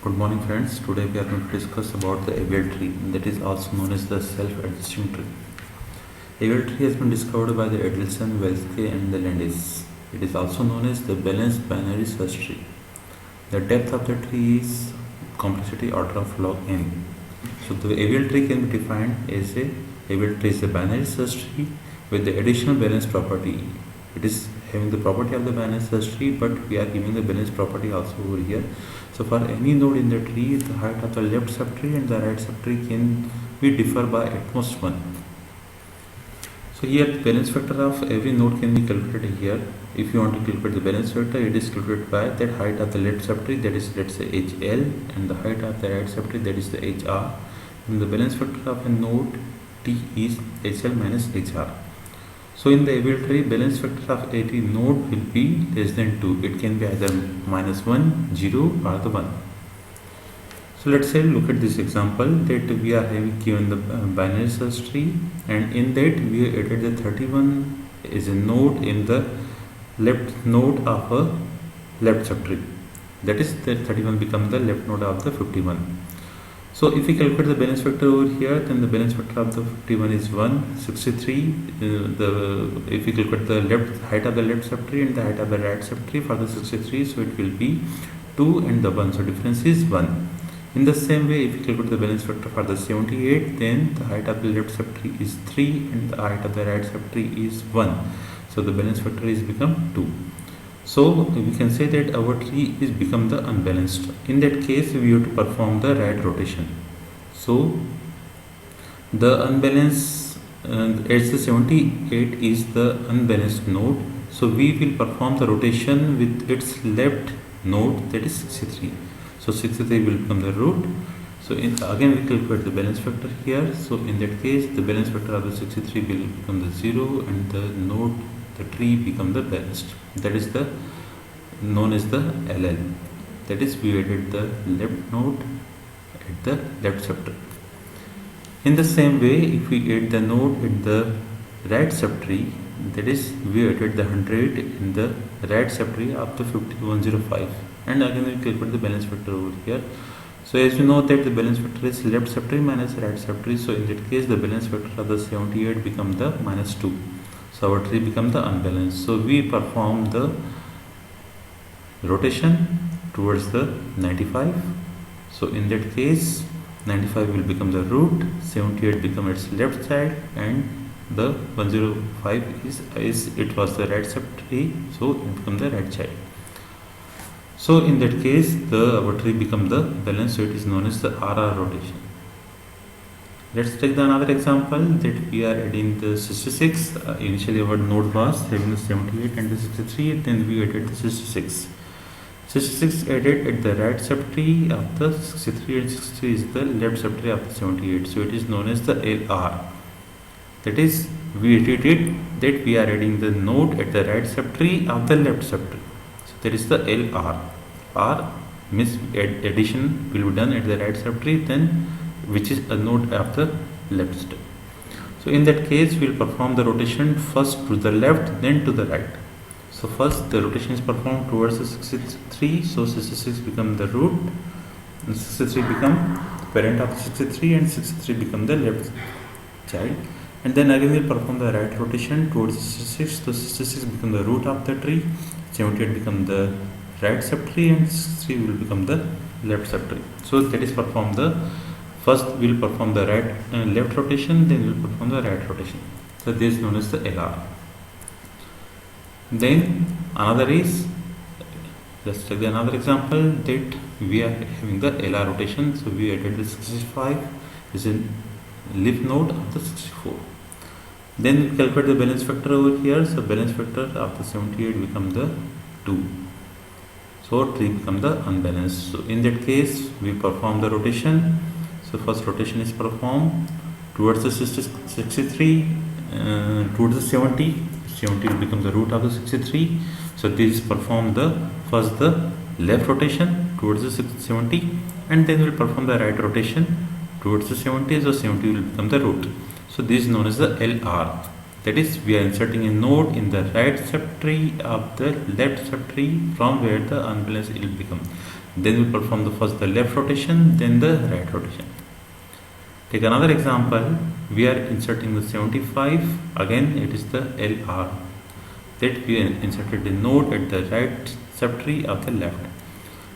Good morning friends. Today we are going to discuss about the AVL tree, that is also known as the self-adjusting tree. AVL tree has been discovered by the Edelson, Welske and the Landis. It is also known as the balanced binary search tree. The depth of the tree is complexity order of log n. So the AVL tree can be defined as AVL tree is a binary search tree with the additional balance property. It is having the property of the binary search tree, but we are giving the balance property also over here. So for any node in the tree, the height of the left subtree and the right subtree can be differ by at most 1. So here the balance factor of every node can be calculated here. If you want to calculate the balance factor, it is calculated by that height of the left subtree, that is let's say HL, and the height of the right subtree, that is the HR. And the balance factor of a node T is HL minus HR. So in the AVL tree, balance factor of every node will be less than 2. It can be either -1, 0 or the 1. So let's say look at this example that we are having given the binary search tree, and in that we added the 31 is a node in the left node of a left subtree. That is the 31 become the left node of the 51. So if we calculate the balance factor over here, then the balance factor of the 51 is 1, 63. If we calculate the left height of the left subtree and the height of the right subtree for the 63, so it will be 2 and the 1. So difference is 1. In the same way, if we calculate the balance factor for the 78, then the height of the left subtree is 3 and the height of the right subtree is 1. So the balance factor is become 2. So we can say that our tree is become the unbalanced. In that case, we have to perform the right rotation. So the unbalanced as the 78 is the unbalanced node. So we will perform the rotation with its left node, that is 63. So 63 will become the root. So again we calculate the balance factor here. So in that case, the balance factor of the 63 will become the 0 and the node, the tree become the balanced. That is the known as the LL. That is we added the left node at the left subtree. In the same way, if we add the node at the right subtree, that is we added the 100 in the right subtree of the 5105, and again we calculate the balance factor over here. So as you know that the balance factor is left subtree minus right subtree. So in that case, the balance factor of the 78 become the -2. So our tree become the unbalanced. So we perform the rotation towards the 95. So in that case, 95 will become the root, 78 become its left side, and the 105 is it was the right subtree, so it become the right side. So in that case, our tree become the balance. So it is known as the RR rotation. Let's take another example that we are adding the 66. Initially our node was having the 78 and the 63, then we added the 66. 66 added at the right subtree of the 63 and 63 is the left subtree of the 78. So it is known as the LR. That is we did it that we are adding the node at the right subtree of the left subtree. So that is the LR. R means addition will be done at the right subtree, then which is a node of the left step. So in that case, we will perform the rotation first to the left, then to the right. So first the rotation is performed towards the 63. So 66 become the root, and 63 become the parent of 63, and 63 become the left child. And then again we perform the right rotation towards 66. So 66 become the root of the tree, 78 become the right subtree, and 63 will become the left subtree. So that is perform the first we will perform the left rotation, then we will perform the right rotation. So this is known as the LR. Then another is, let's take another example that we are having the LR rotation. So we added the 65 is a leaf node of the 64. Then we calculate the balance factor over here. So balance factor of the 78 become the 2. So tree become the unbalanced. So in that case, we perform the rotation. So first rotation is performed towards the 63, towards the 70. 70 will become the root of the 63. So this is perform the first the left rotation towards the 70, and then we will perform the right rotation towards the 70. So 70 will become the root. So this is known as the LR. That is, we are inserting a node in the right subtree of the left subtree from where the unbalanced will become. Then we perform the first the left rotation, then the right rotation. Take another example. We are inserting the 75. Again, it is the LR that we inserted the node at the right subtree of the left.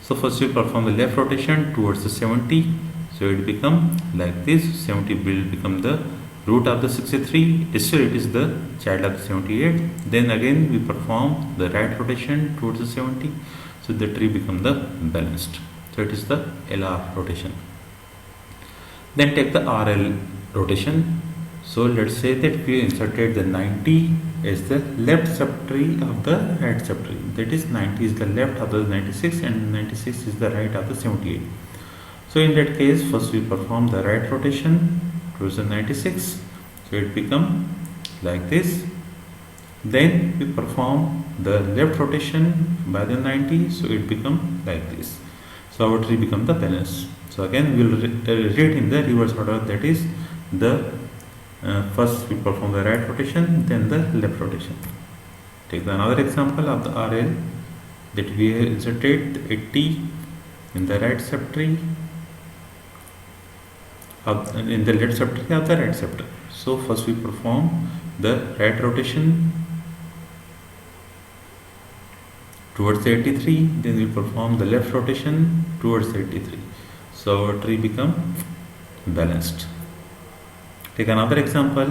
So first we perform the left rotation towards the 70. So it become like this. 70 will become the root of the 63. Still it is the child of the 78. Then again we perform the right rotation towards the 70. So the tree become the balanced. So it is the LR rotation. Then take the RL rotation. So let's say that we inserted the 90 as the left subtree of the right subtree. That is 90 is the left of the 96 and 96 is the right of the 78. So in that case, first we perform the right rotation towards the 96. So it become like this. Then we perform the left rotation by the 90. So it become like this. So our tree become the balance. So again we will read in the reverse order, that is the first we perform the right rotation, then the left rotation. Take another example of the RL, that we have inserted 80 in the right subtree in the left subtree of the right subtree. So first we perform the right rotation towards the 83, then we perform the left rotation towards the 83. So our tree become balanced. Take another example.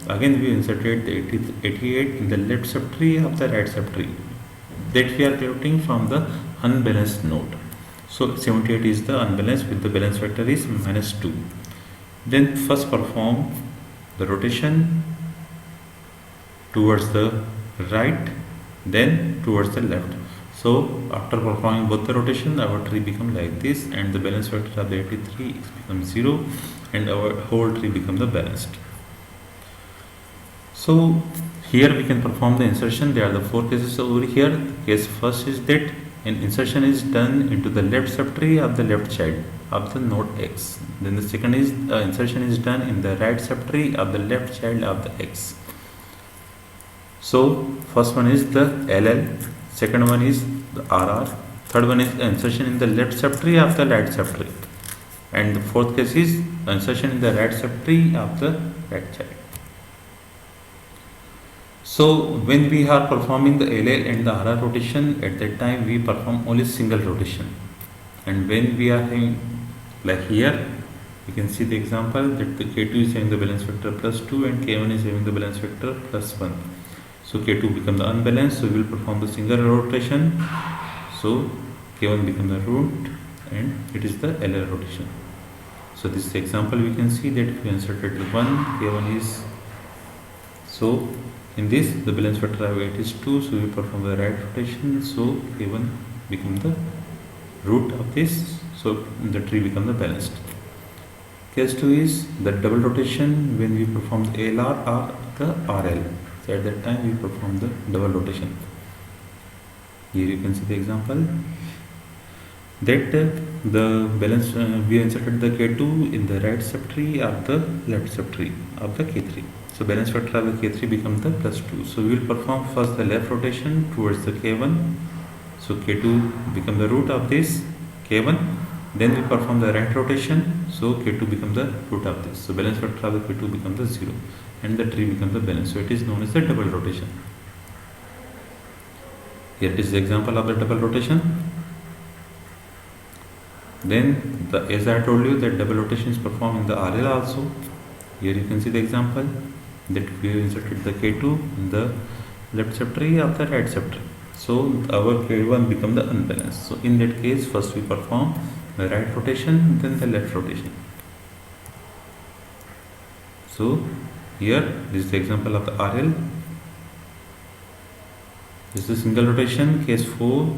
Again we inserted the 88 in the left subtree of the right subtree, that we are getting from the unbalanced node. So 78 is the unbalanced, with the balance factor is -2. Then first perform the rotation towards the right, then towards the left. So after performing both the rotation, our tree become like this, and the balance factor of the 83 is become 0, and our whole tree become the balanced. So here we can perform the insertion. There are the 4 cases over here. The case first is that an insertion is done into the left subtree of the left child of the node X. Then the second is insertion is done in the right subtree of the left child of the X. So first one is the LL, second one is the RR, third one is insertion in the left subtree of the right subtree, and the fourth case is insertion in the right subtree of the right child. So when we are performing the LL and the RR rotation, at that time we perform only single rotation, and when we are having, like here you can see the example that the K2 is having the balance factor +2 and K1 is having the balance factor +1. So K2 become the unbalanced, so we will perform the single rotation. So K1 become the root and it is the LL rotation. So this is the example. We can see that we inserted 1, K1 is, so in this the balance factor of 8 is 2, so we perform the right rotation, so K1 become the root of this, so the tree become the balanced. Case 2 is the double rotation, when we perform the LR or the RL. So at that time we perform the double rotation. Here you can see the example that the balance we inserted the K2 in the right subtree of the left subtree of the K3. So balance factor of the K3 becomes the +2. So we will perform first the left rotation towards the K1. So K2 become the root of this K1. Then we perform the right rotation. So K2 become the root of this. So balance factor of the K2 becomes the 0. And the tree becomes the balance. So it is known as the double rotation. Here it is the example of the double rotation. Then as I told you that double rotation is performed in the RL also. Here you can see the example that we have inserted the K2 in the left subtree of the right subtree. So our K1 become the unbalanced. So in that case first we perform the right rotation, then the left rotation. So here this is the example of the RL. This is the single rotation, case 4.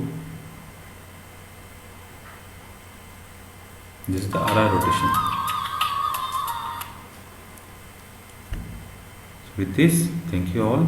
This is the RR rotation. So with this, thank you all.